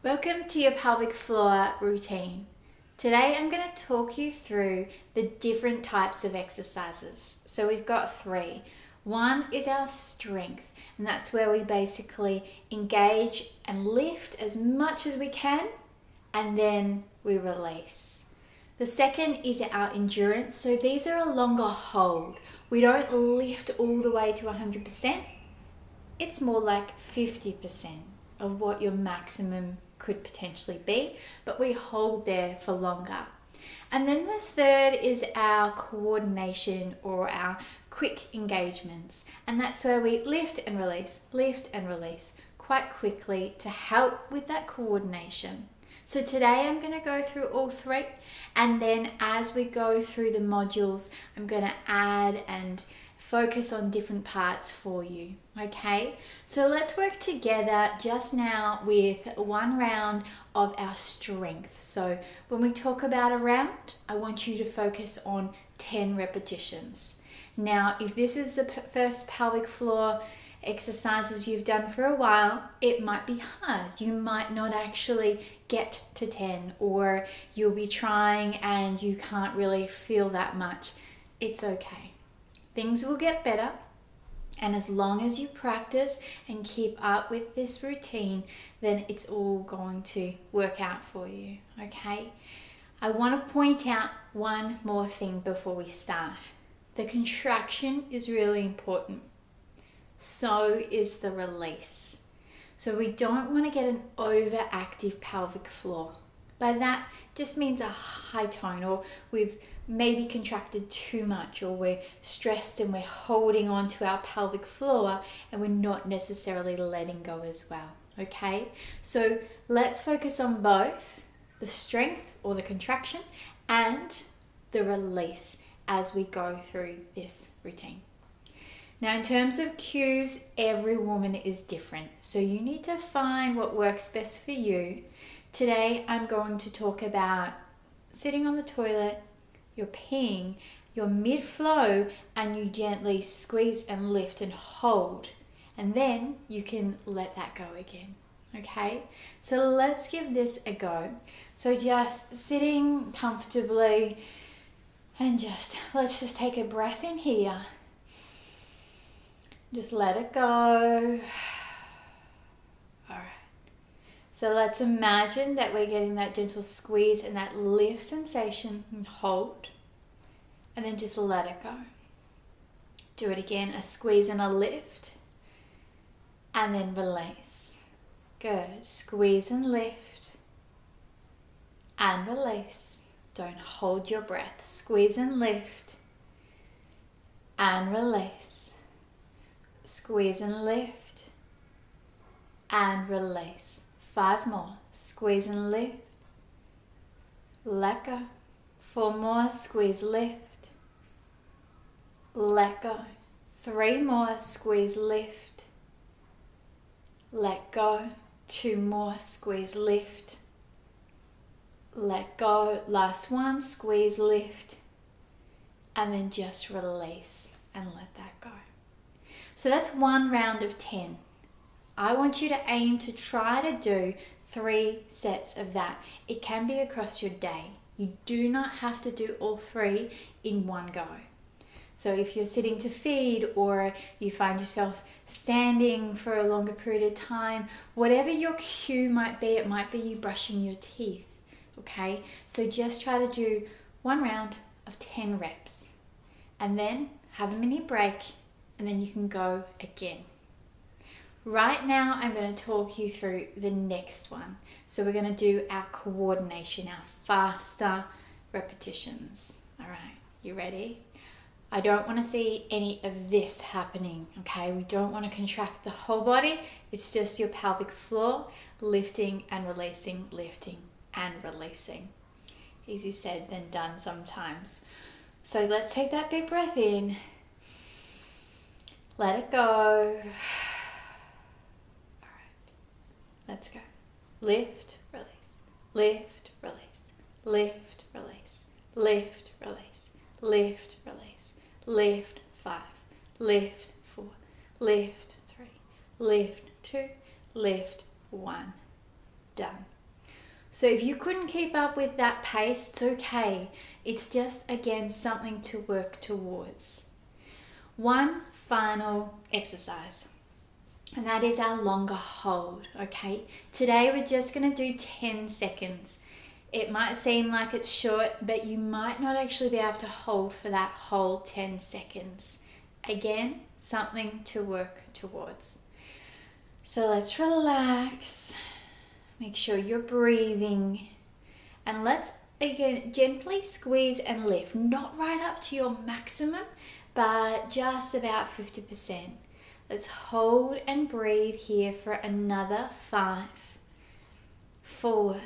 Welcome to your pelvic floor routine. Today I'm going to talk you through the different types of exercises. So we've got three. One is our strength, and that's where we basically engage and lift as much as we can, and then we release. The second is our endurance. So these are a longer hold. We don't lift all the way to 100%. It's more like 50% of what your maximum could potentially be, but we hold there for longer. And then the third is our coordination or our quick engagements, and that's where we lift and release quite quickly to help with that coordination. So today I'm going to go through all three, and then as we go through the modules I'm going to add and focus on different parts for you. Okay, so let's work together just now with one round of our strength. So when we talk about a round, I want you to focus on 10 repetitions. Now, if this is the first pelvic floor exercises you've done for a while, it might be hard. You might not actually get to 10, or you'll be trying and you can't really feel that much. It's okay. Things will get better, and as long as you practice and keep up with this routine, then it's all going to work out for you, okay? I want to point out one more thing before we start. The contraction is really important. So is the release. So we don't want to get an overactive pelvic floor. By that, just means a high tone, or we've maybe contracted too much, or we're stressed and we're holding on to our pelvic floor and we're not necessarily letting go as well. Okay, so let's focus on both the strength or the contraction and the release as we go through this routine. Now, in terms of cues, every woman is different, so you need to find what works best for you. Today I'm going to talk about sitting on the toilet, you're peeing, you're mid-flow, and you gently squeeze and lift and hold, and then you can let that go again. Okay, so let's give this a go. So just sitting comfortably, and let's just take a breath in here. Just let it go. All right. So let's imagine that we're getting that gentle squeeze and that lift sensation, and hold, and then just let it go. Do it again, a squeeze and a lift, and then release. Good. Squeeze and lift, and release. Don't hold your breath. Squeeze and lift, and release. Squeeze and lift, and release. 5 more. Squeeze and lift. Let go. 4 more. Squeeze, lift. Let go. 3 more. Squeeze, lift. Let go. 2 more. Squeeze, lift. Let go. Last one. Squeeze, lift. And then just release and let that go. So that's one round of 10. I want you to aim to try to do 3 sets of that. It can be across your day. You do not have to do all 3 in one go. So if you're sitting to feed, or you find yourself standing for a longer period of time, whatever your cue might be, it might be you brushing your teeth, okay? So just try to do one round of 10 reps, and then have a mini break, and then you can go again. Right now, I'm going to talk you through the next one. So we're going to do our coordination, our faster repetitions. All right, you ready? I don't want to see any of this happening, okay? We don't want to contract the whole body. It's just your pelvic floor, lifting and releasing, lifting and releasing. Easy said than done sometimes. So let's take that big breath in. Let it go. Let's go. Lift, release, lift, release, lift, release, lift, release, lift, release, lift 5, lift 4, lift 3, lift 2, lift 1. Done. So if you couldn't keep up with that pace, it's okay. It's just, again, something to work towards. One final exercise, and that is our longer hold, okay? Today we're just going to do 10 seconds. It might seem like it's short, but you might not actually be able to hold for that whole 10 seconds. Again, something to work towards. So let's relax. Make sure you're breathing. And let's, again, gently squeeze and lift. Not right up to your maximum, but just about 50%. Let's hold and breathe here for another 5, 4,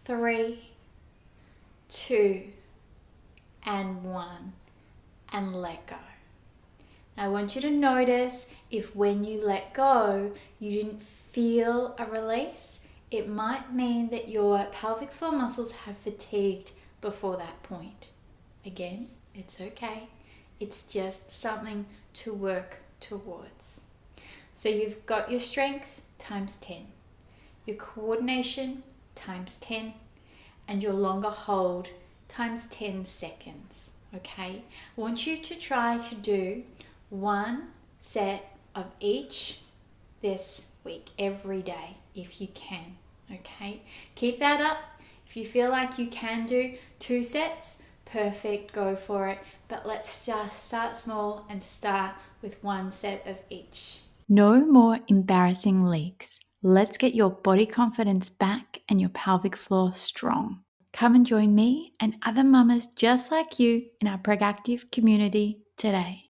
3, 2, and 1. And let go. I want you to notice if when you let go, you didn't feel a release, it might mean that your pelvic floor muscles have fatigued before that point. Again, it's okay. It's just something to work towards. So you've got your strength times 10, your coordination times 10, and your longer hold times 10 seconds. Okay? I want you to try to do 1 set of each this week, every day, if you can. Okay? Keep that up. If you feel like you can do 2 sets, perfect, go for it. But let's just start small and start with 1 set of each. No more embarrassing leaks. Let's get your body confidence back and your pelvic floor strong. Come and join me and other mamas just like you in our Preg Active community today.